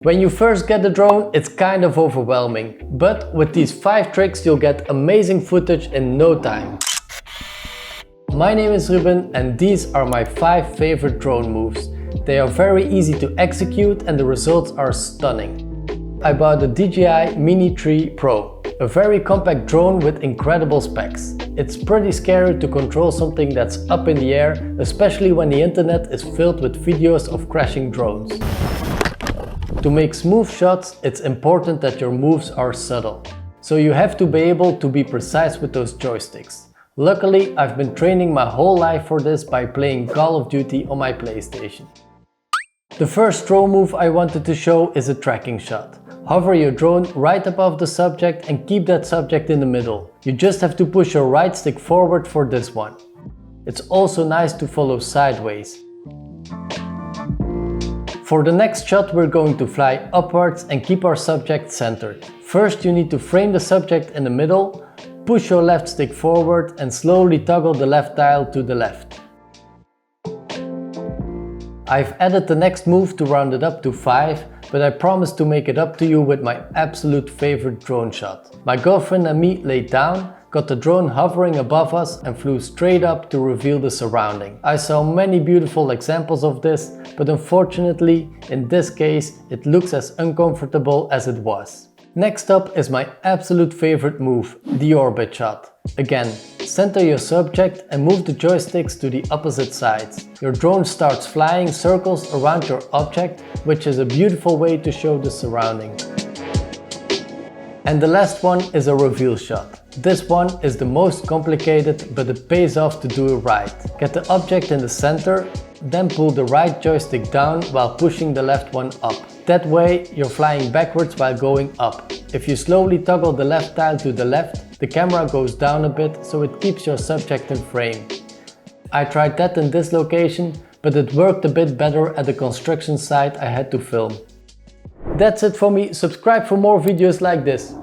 When you first get the drone, it's kind of overwhelming, but with these 5 tricks you'll get amazing footage in no time. My name is Ruben and these are my 5 favorite drone moves. They are very easy to execute and the results are stunning. I bought the DJI Mini 3 Pro, a very compact drone with incredible specs. It's pretty scary to control something that's up in the air, especially when the internet is filled with videos of crashing drones. To make smooth shots, it's important that your moves are subtle. So you have to be able to be precise with those joysticks. Luckily, I've been training my whole life for this by playing Call of Duty on my PlayStation. The first drone move I wanted to show is a tracking shot. Hover your drone right above the subject and keep that subject in the middle. You just have to push your right stick forward for this one. It's also nice to follow sideways. For the next shot we're going to fly upwards and keep our subject centered. First you need to frame the subject in the middle, push your left stick forward and slowly toggle the left dial to the left. I've added the next move to round it up to 5, but I promise to make it up to you with my absolute favorite drone shot. My girlfriend and me laid down, got the drone hovering above us and flew straight up to reveal the surrounding. I saw many beautiful examples of this, but unfortunately, in this case, it looks as uncomfortable as it was. Next up is my absolute favorite move, the orbit shot. Again, center your subject and move the joysticks to the opposite sides. Your drone starts flying circles around your object, which is a beautiful way to show the surrounding. And the last one is a reveal shot. This one is the most complicated, but it pays off to do it right. Get the object in the center, then pull the right joystick down while pushing the left one up. That way you're flying backwards while going up. If you slowly toggle the left dial to the left, the camera goes down a bit so it keeps your subject in frame. I tried that in this location, but it worked a bit better at the construction site I had to film. That's it for me. Subscribe for more videos like this.